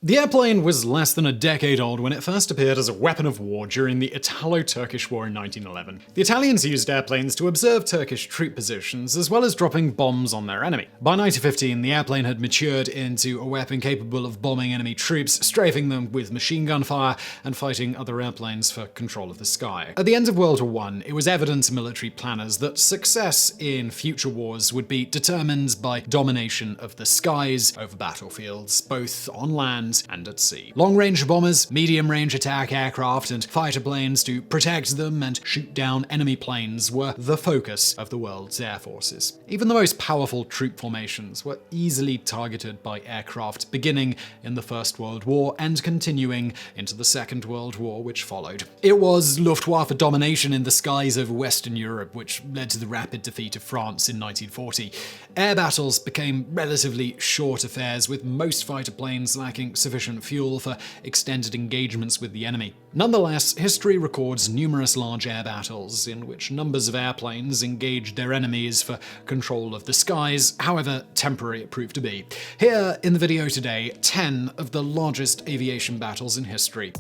The airplane was less than a decade old when it first appeared as a weapon of war during the Italo-Turkish War in 1911. The Italians used airplanes to observe Turkish troop positions, as well as dropping bombs on their enemy. By 1915, the airplane had matured into a weapon capable of bombing enemy troops, strafing them with machine gun fire, and fighting other airplanes for control of the sky. At the end of World War I, it was evident to military planners that success in future wars would be determined by domination of the skies over battlefields, both on land and at sea. Long-range bombers, medium-range attack aircraft, and fighter planes to protect them and shoot down enemy planes were the focus of the world's air forces. Even the most powerful troop formations were easily targeted by aircraft, beginning in the First World War and continuing into the Second World War, which followed. It was Luftwaffe domination in the skies over Western Europe which led to the rapid defeat of France in 1940. Air battles became relatively short affairs, with most fighter planes lacking sufficient fuel for extended engagements with the enemy. Nonetheless, history records numerous large air battles in which numbers of airplanes engaged their enemies for control of the skies, however temporary it proved to be. Here in the video today, 10 of the largest aviation battles in history.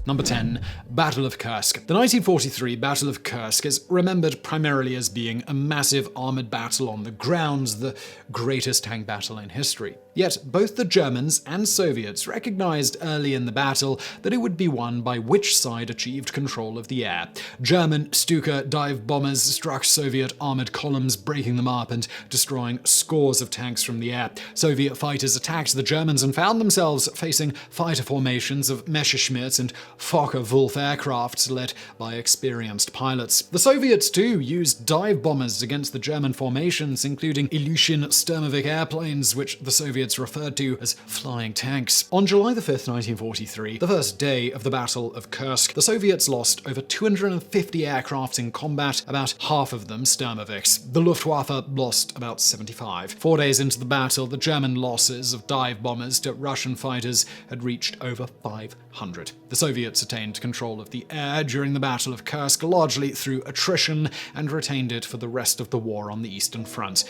Number 10. Battle of Kursk. The 1943 Battle of Kursk is remembered primarily as being a massive armored battle on the ground, the greatest tank battle in history. Yet both the Germans and Soviets recognized early in the battle that it would be won by which side achieved control of the air. German Stuka dive bombers struck Soviet armored columns, breaking them up and destroying scores of tanks from the air. Soviet fighters attacked the Germans and found themselves facing fighter formations of Messerschmitt and Fokker-Wulf aircraft led by experienced pilots. The Soviets too used dive bombers against the German formations, including Ilyushin-Sturmovik airplanes, which the Soviets referred to as flying tanks. On July 5, 1943, the first day of the Battle of Kursk, the Soviets lost over 250 aircraft in combat, about half of them Sturmoviks. The Luftwaffe lost about 75. 4 days into the battle, the German losses of dive bombers to Russian fighters had reached over 500. The Soviets attained control of the air during the Battle of Kursk largely through attrition and retained it for the rest of the war on the Eastern Front.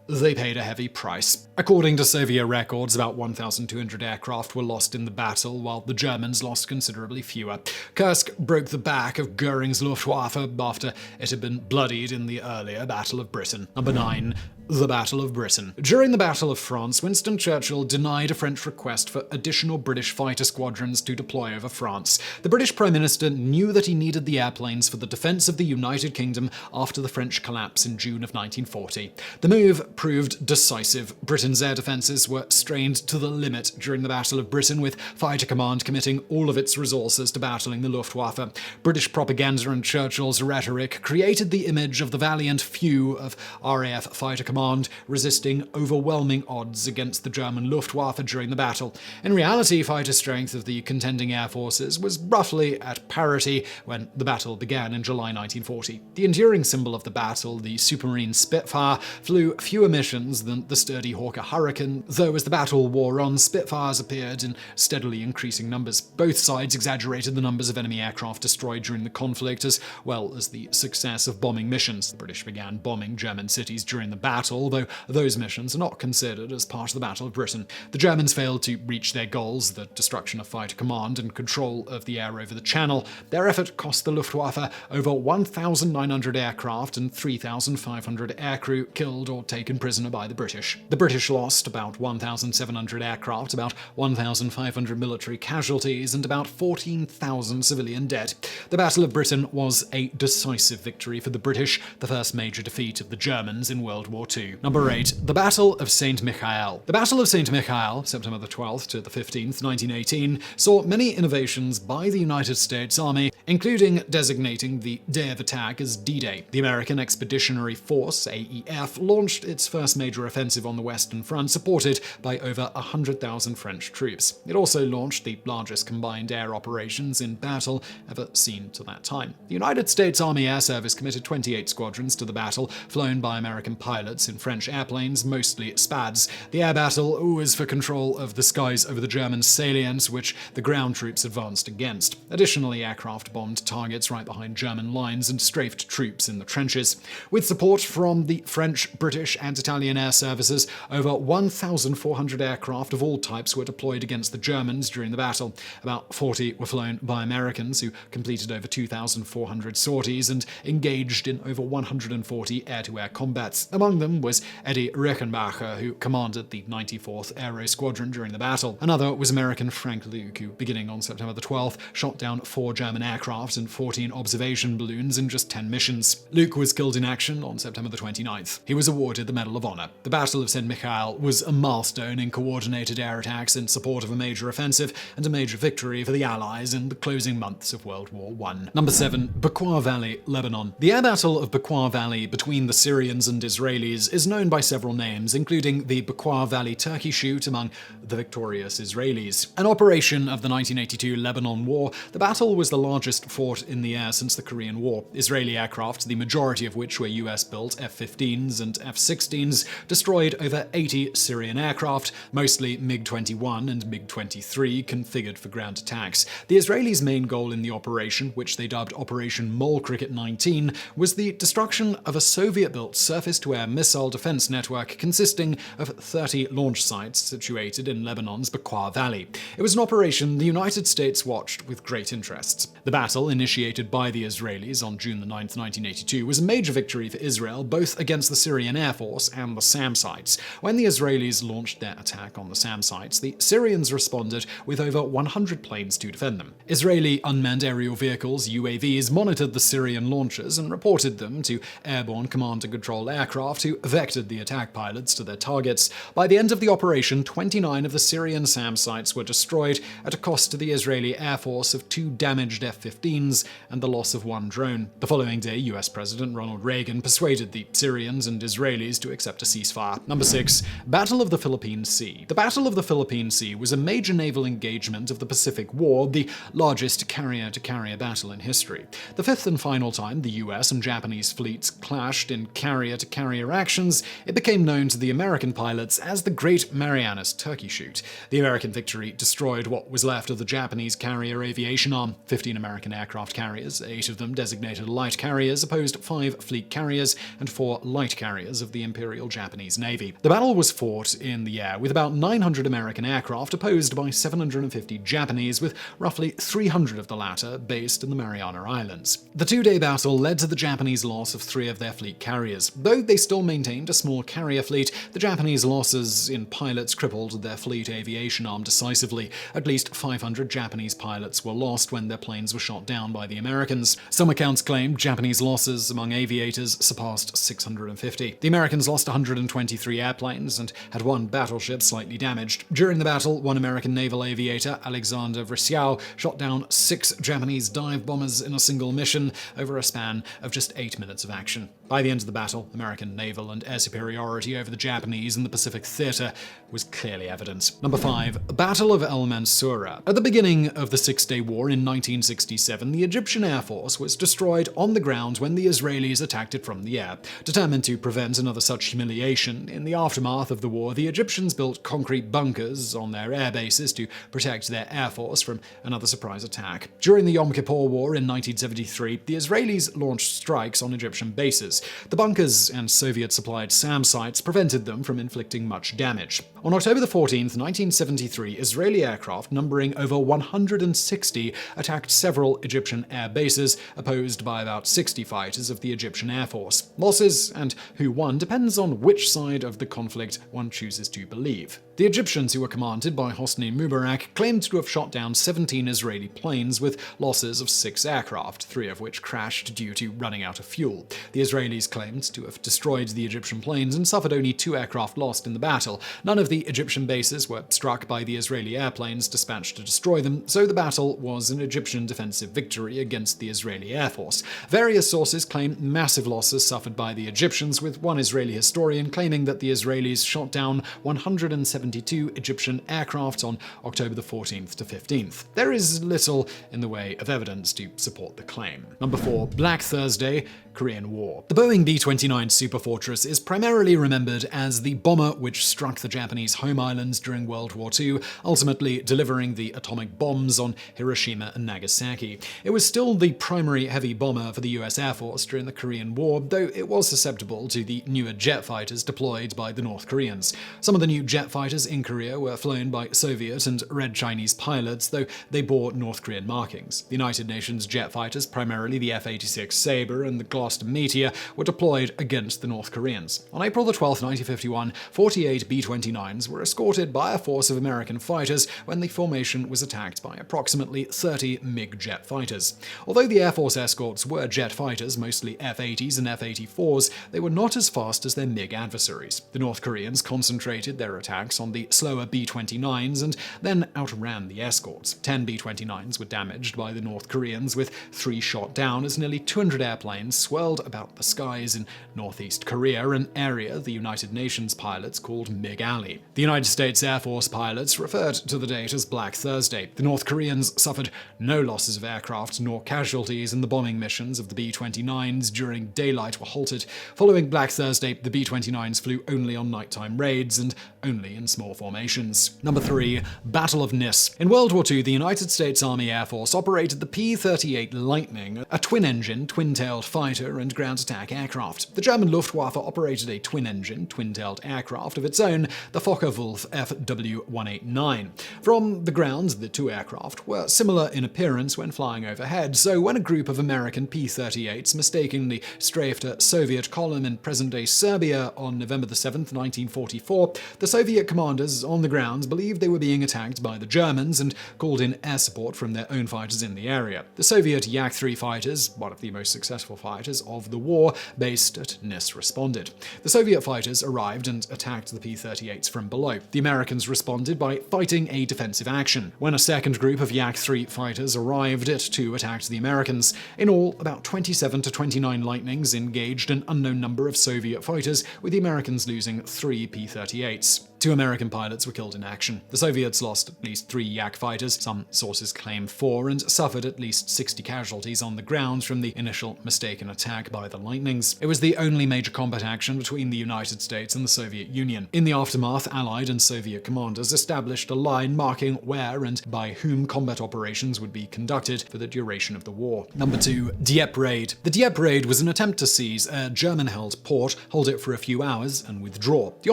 They paid a heavy price. According to Soviet records, about 1,200 aircraft were lost in the battle, while the Germans lost considerably fewer. Kursk broke the back of Goering's Luftwaffe after it had been bloodied in the earlier Battle of Britain. Number 9. The Battle of Britain. During the Battle of France, Winston Churchill denied a French request for additional British fighter squadrons to deploy over France. The British Prime Minister knew that he needed the airplanes for the defense of the United Kingdom after the French collapse in June of 1940. The move proved decisive. Britain's air defenses were strained to the limit during the Battle of Britain, with Fighter Command committing all of its resources to battling the Luftwaffe. British propaganda and Churchill's rhetoric created the image of the valiant few of RAF Fighter Command resisting overwhelming odds against the German Luftwaffe during the battle. In reality, fighter strength of the contending air forces was roughly at parity when the battle began in July 1940. The enduring symbol of the battle, the Supermarine Spitfire, flew fewer missions than the sturdy Hawker Hurricane, though as the battle wore on, Spitfires appeared in steadily increasing numbers. Both sides exaggerated the numbers of enemy aircraft destroyed during the conflict, as well as the success of bombing missions. The British began bombing German cities during the battle, although those missions are not considered as part of the Battle of Britain. The Germans failed to reach their goals, the destruction of Fighter Command and control of the air over the Channel. Their effort cost the Luftwaffe over 1,900 aircraft and 3,500 aircrew killed or taken prisoner by the British. The British lost about 1,700 aircraft, about 1,500 military casualties, and about 14,000 civilian dead. The Battle of Britain was a decisive victory for the British, the first major defeat of the Germans in World War II. Number 8. The Battle of Sin Mikhail. The Battle of Sin Mikhail, September 12th to the 15th, 1918, saw many innovations by the United States Army, including designating the day of attack as D-Day. The American Expeditionary Force, AEF, launched its first major offensive on the Western Front, supported by over 100,000 French troops. It also launched the largest combined air operations in battle ever seen to that time. The United States Army Air Service committed 28 squadrons to the battle, flown by American pilots pilots in French airplanes, mostly Spads. The air battle was for control of the skies over the German salient, which the ground troops advanced against. Additionally, aircraft bombed targets right behind German lines and strafed troops in the trenches. With support from the French, British, and Italian air services, over 1,400 aircraft of all types were deployed against the Germans during the battle. About 40 were flown by Americans, who completed over 2,400 sorties and engaged in over 140 air-to-air combats. Among them was Eddie Reichenbacher, who commanded the 94th Aero Squadron during the battle. Another was American Frank Luke, who, beginning on September the 12th, shot down 4 German aircraft and 14 observation balloons in just 10 missions. Luke was killed in action on September the 29th. He was awarded the Medal of Honor. The Battle of Sin Mikhail was a milestone in coordinated air attacks in support of a major offensive and a major victory for the Allies in the closing months of World War I. Number 7. Bakwa Valley, Lebanon. The air battle of Bakwa Valley between the Syrians and Israelis is known by several names, including the Bakwa Valley Turkey Shoot among the victorious Israelis. An operation of the 1982 Lebanon War, the battle was the largest fought in the air since the Korean War. Israeli aircraft, the majority of which were US-built F-15s and F-16s, destroyed over 80 Syrian aircraft, mostly MiG-21 and MiG-23, configured for ground attacks. The Israelis' main goal in the operation, which they dubbed Operation Mole Cricket 19, was the destruction of a Soviet-built surface-to-air missile defense network consisting of 30 launch sites situated in Lebanon's Bakwa Valley. It was an operation the United States watched with great interest. The battle, initiated by the Israelis on June 9, 1982, was a major victory for Israel, both against the Syrian Air Force and the SAM sites. When the Israelis launched their attack on the SAM sites, the Syrians responded with over 100 planes to defend them. Israeli unmanned aerial vehicles, UAVs, monitored the Syrian launches and reported them to airborne command and control aircraft, who vectored the attack pilots to their targets. By the end of the operation, 29 of the Syrian SAM sites were destroyed, at a cost to the Israeli Air Force of 2 damaged F-15s and the loss of 1 drone. The following day, US President Ronald Reagan persuaded the Syrians and Israelis to accept a ceasefire. Number 6. Battle of the Philippine Sea. The Battle of the Philippine Sea was a major naval engagement of the Pacific War, the largest carrier-to-carrier battle in history. The fifth and final time the US and Japanese fleets clashed in carrier-to-carrier actions, it became known to the American pilots as the Great Marianas Turkey Shoot. The American victory destroyed what was left of the Japanese carrier aviation arm. 15 American aircraft carriers, 8 of them designated light carriers, opposed 5 fleet carriers and 4 light carriers of the Imperial Japanese Navy. The battle was fought in the air, with about 900 American aircraft opposed by 750 Japanese, with roughly 300 of the latter based in the Mariana Islands. The 2-day battle led to the Japanese loss of 3 of their fleet carriers. Though they still maintained a small carrier fleet, the Japanese losses in pilots crippled their fleet aviation arm decisively. At least 500 Japanese pilots were lost when their planes were shot down by the Americans. Some accounts claim Japanese losses among aviators surpassed 650. The Americans lost 123 airplanes and had 1 battleship slightly damaged. During the battle, 1 American naval aviator, Alexander Vresiau, shot down 6 Japanese dive bombers in a single mission over a span of just 8 minutes of action. By the end of the battle, American naval and air superiority over the Japanese in the Pacific Theater was clearly evident. Number 5. Battle of El Mansoura. At the beginning of the Six-Day War in 1967, the Egyptian Air Force was destroyed on the ground when the Israelis attacked it from the air. Determined to prevent another such humiliation, in the aftermath of the war, the Egyptians built concrete bunkers on their air bases to protect their air force from another surprise attack. During the Yom Kippur War in 1973, the Israelis launched strikes on Egyptian bases. The bunkers and Soviet-supplied SAM sites prevented them from inflicting much damage. On October 14, 1973, Israeli aircraft numbering over 160 attacked several Egyptian air bases, opposed by about 60 fighters of the Egyptian Air Force. Losses and who won depends on which side of the conflict one chooses to believe. The Egyptians, who were commanded by Hosni Mubarak, claimed to have shot down 17 Israeli planes with losses of 6 aircraft, 3 of which crashed due to running out of fuel. The Israelis claimed to have destroyed the Egyptian planes and suffered only 2 aircraft lost in the battle. None of of the Egyptian bases were struck by the Israeli airplanes dispatched to destroy them, so the battle was an Egyptian defensive victory against the Israeli Air Force. Various sources claim massive losses suffered by the Egyptians, with one Israeli historian claiming that the Israelis shot down 172 Egyptian aircraft on October the 14th to 15th. There is little in the way of evidence to support the claim. Number 4. Black Thursday, Korean War. The Boeing B-29 Superfortress is primarily remembered as the bomber which struck the Japanese home islands during World War II, ultimately delivering the atomic bombs on Hiroshima and Nagasaki. It was still the primary heavy bomber for the US Air Force during the Korean War, though it was susceptible to the newer jet fighters deployed by the North Koreans. Some of the new jet fighters in Korea were flown by Soviet and Red Chinese pilots, though they bore North Korean markings. The United Nations jet fighters, primarily the F-86 Sabre and the Gloucester Meteor, were deployed against the North Koreans. On April 12, 1951, 48 B-29s were escorted by a force of American fighters when the formation was attacked by approximately 30 MiG jet fighters. Although the Air Force escorts were jet fighters, mostly F-80s and F-84s, they were not as fast as their MiG adversaries. The North Koreans concentrated their attacks on the slower B-29s and then outran the escorts. 10 B-29s were damaged by the North Koreans, with 3 shot down as nearly 200 airplanes swirled about the skies in northeast Korea, an area the United Nations pilots called MiG Alley. The United States Air Force pilots referred to the date as Black Thursday. The North Koreans suffered no losses of aircraft nor casualties, and the bombing missions of the B-29s during daylight were halted. Following Black Thursday, the B-29s flew only on nighttime raids and only in small formations. Number 3. Battle of Niss. In World War II, the United States Army Air Force operated the P-38 Lightning, a twin-engine, twin-tailed fighter and ground attack aircraft. The German Luftwaffe operated a twin-engine, twin-tailed aircraft of its own, the Focke-Wulf FW-189. From the ground, the two aircraft were similar in appearance when flying overhead, so when a group of American P-38s mistakenly strafed a Soviet column in present-day Serbia on November 7, 1944, the Soviet commanders on the ground believed they were being attacked by the Germans and called in air support from their own fighters in the area. The Soviet Yak-3 fighters, one of the most successful fighters of the war, based at Niss, responded. The Soviet fighters arrived and attacked the P-38s from below. The Americans responded by fighting a defensive action. When a second group of Yak-3 fighters arrived, it too attacked the Americans. In all, about 27 to 29 Lightnings engaged an unknown number of Soviet fighters, with the Americans losing 3 P-38s. 2 American pilots were killed in action. The Soviets lost at least 3 Yak fighters, some sources claim 4, and suffered at least 60 casualties on the ground from the initial mistaken attack by the Lightnings. It was the only major combat action between the United States and the Soviet Union. In the aftermath, Allied and Soviet commanders established a line marking where and by whom combat operations would be conducted for the duration of the war. Number 2. Dieppe Raid. The Dieppe Raid was an attempt to seize a German-held port, hold it for a few hours, and withdraw. The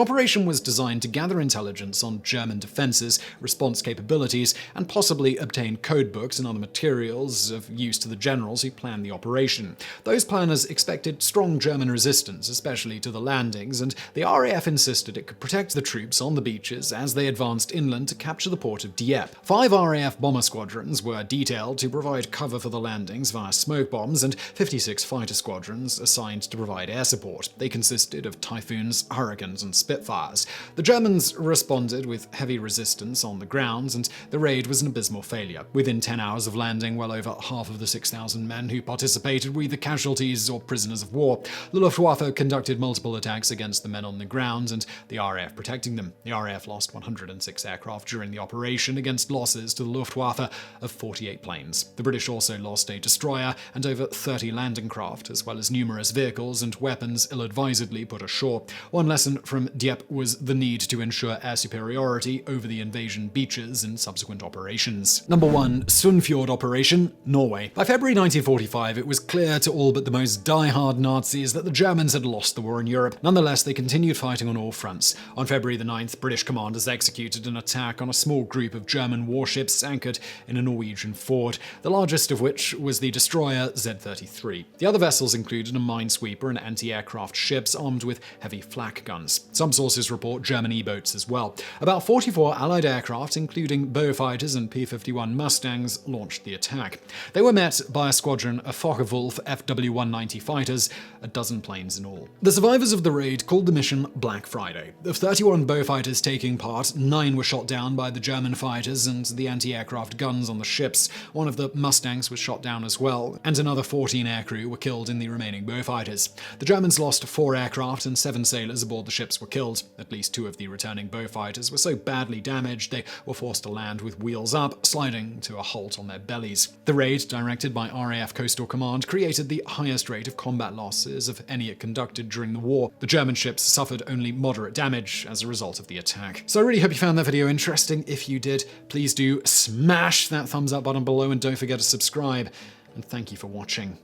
operation was designed to gather intelligence on German defenses, response capabilities, and possibly obtain code books and other materials of use to the generals who planned the operation. Those planners expected strong German resistance, especially to the landings, and the RAF insisted it could protect the troops on the beaches as they advanced inland to capture the port of Dieppe. 5 RAF bomber squadrons were detailed to provide cover for the landings via smoke bombs, and 56 fighter squadrons assigned to provide air support. They consisted of Typhoons, Hurricanes, and Spitfires. The Germans responded with heavy resistance on the grounds, and the raid was an abysmal failure. Within 10 hours of landing, well over half of the 6,000 men who participated were either casualties or prisoners of war. The Luftwaffe conducted multiple attacks against the men on the ground, and the RAF protecting them. The RAF lost 106 aircraft during the operation, against losses to the Luftwaffe of 48 planes. The British also lost a destroyer and over 30 landing craft, as well as numerous vehicles and weapons ill-advisedly put ashore. One lesson from Dieppe was the need to ensure air superiority over the invasion beaches in subsequent operations. Number 1. Sunfjord Operation, Norway. By February 1945, it was clear to all but the most die-hard Nazis that the Germans had lost the war in Europe. Nonetheless, they continued fighting on all fronts. On February the 9th, British commanders executed an attack on a small group of German warships anchored in a Norwegian fort, the largest of which was the destroyer Z-33. The other vessels included a minesweeper and anti-aircraft ships armed with heavy flak guns. Some sources report Germany boats as well. About 44 Allied aircraft, including Beaufighters and P-51 Mustangs, launched the attack. They were met by a squadron of Focke-Wulf FW-190 fighters, a dozen planes in all. The survivors of the raid called the mission Black Friday. Of 31 Beaufighters taking part, 9 were shot down by the German fighters and the anti-aircraft guns on the ships. One of the Mustangs was shot down as well, and another 14 aircrew were killed in the remaining Beaufighters. The Germans lost 4 aircraft and 7 sailors aboard the ships were killed. At least 2 of the returning Beaufighters were so badly damaged they were forced to land with wheels up, sliding to a halt on their bellies. The raid, directed by RAF Coastal Command, created the highest rate of combat losses of any it conducted during the war. The German ships suffered only moderate damage as a result of the attack. So I really hope you found that video interesting. If you did, please do smash that thumbs up button below and don't forget to subscribe. And thank you for watching.